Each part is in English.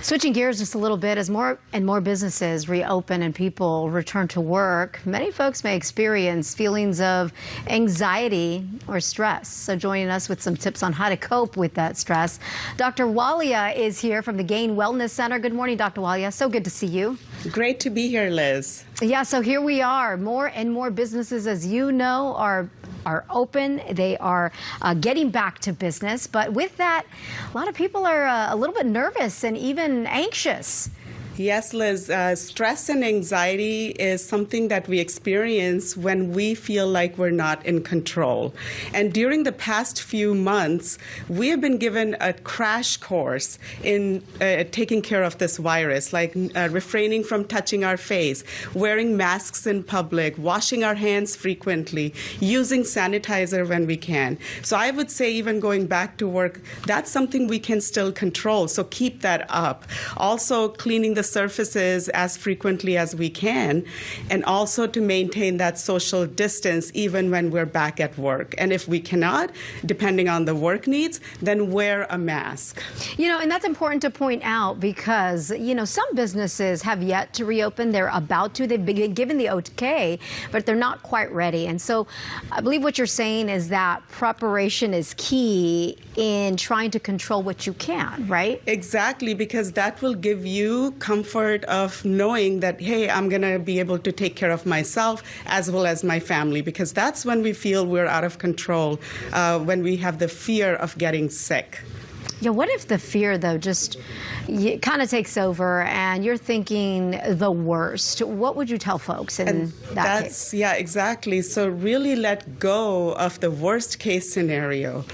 Switching gears just a little bit, as more and more businesses reopen and people return to work, many folks may experience feelings of anxiety or stress. So joining us with some tips on how to cope with that stress, Dr. Walia is here from the Gain Wellness Center. Good morning, Dr. Walia. So good to see you. Great to be here, Liz. Yeah, so here we are. More and more businesses, as you know, are open. They are getting back to business. But with that, a lot of people are a little bit nervous and even anxious. Yes, Liz, stress and anxiety is something that we experience when we feel like we're not in control. And during the past few months, we have been given a crash course in taking care of this virus, like refraining from touching our face, wearing masks in public, washing our hands frequently, using sanitizer when we can. So I would say even going back to work, that's something we can still control. So keep that up. Also, cleaning the surfaces as frequently as we can, and also to maintain that social distance even when we're back at work. And if we cannot, depending on the work needs, then wear a mask. You know, and that's important to point out because, you know, some businesses have yet to reopen. They're about to. They've been given the okay, but they're not quite ready. And so I believe what you're saying is that preparation is key in trying to control what you can, right? Exactly, because that will give you comfort of knowing that, hey, I'm going to be able to take care of myself as well as my family, because that's when we feel we're out of control, when we have the fear of getting sick. Yeah, what if the fear, though, just kind of takes over and you're thinking the worst? What would you tell folks in that case? Yeah, exactly. So really let go of the worst case scenario.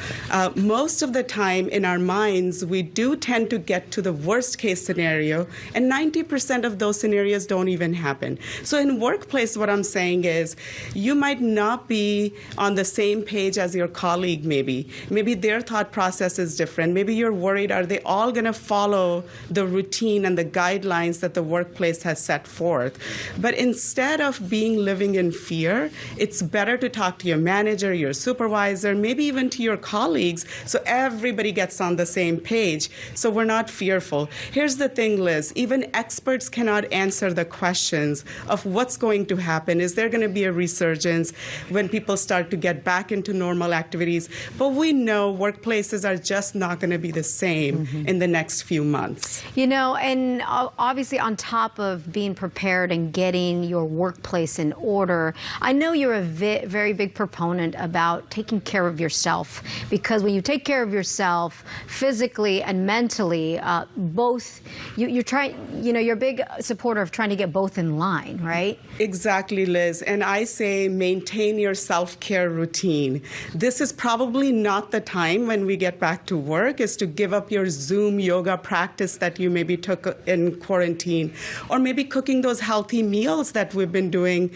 Most of the time in our minds, we do tend to get to the worst case scenario, and 90% of those scenarios don't even happen. So in workplace, what I'm saying is you might not be on the same page as your colleague maybe. Maybe their thought process is different. Maybe you're worried, are they all going to follow the routine and the guidelines that the workplace has set forth? But instead of living in fear, it's better to talk to your manager, your supervisor, maybe even to your colleagues, so everybody gets on the same page, so we're not fearful. Here's the thing, Liz, even experts cannot answer the questions of what's going to happen. Is there going to be a resurgence when people start to get back into normal activities? But we know workplaces are just not going to be the same in the next few months. You know, and obviously on top of being prepared and getting your workplace in order, I know you're a very big proponent about taking care of yourself, because when you take care of yourself physically and mentally, both, you're a big supporter of trying to get both in line, right? Exactly, Liz. And I say maintain your self-care routine. This is probably not the time when we get back to work is to give up your Zoom yoga practice that you maybe took in quarantine, or maybe cooking those healthy meals that we've been doing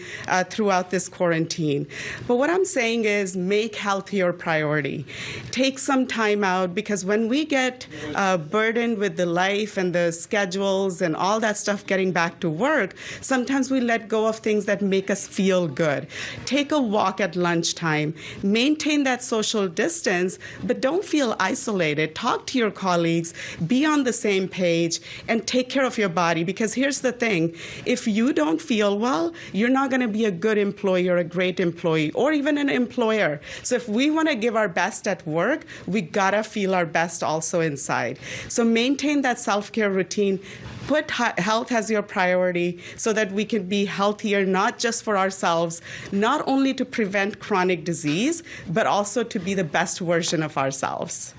throughout this quarantine. But what I'm saying is make health your priority. Take some time out, because when we get burdened with the life and the schedules and all that stuff getting back to work, sometimes we let go of things that make us feel good. Take a walk at lunchtime. Maintain that social distance, but don't feel isolated. Talk to your colleagues, be on the same page, and take care of your body. Because here's the thing, if you don't feel well, you're not going to be a good employee or a great employee or even an employer. So if we want to give our best at work, we gotta feel our best also inside. So maintain that self-care routine. Put health as your priority so that we can be healthier, not just for ourselves, not only to prevent chronic disease, but also to be the best version of ourselves.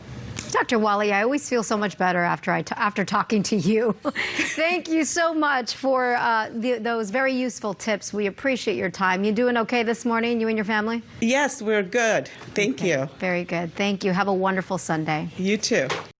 Dr. Walia, I always feel so much better after talking to you. Thank you so much for those very useful tips. We appreciate your time. You doing okay this morning, you and your family? Yes, we're good. Thank you. Very good. Thank you. Have a wonderful Sunday. You too.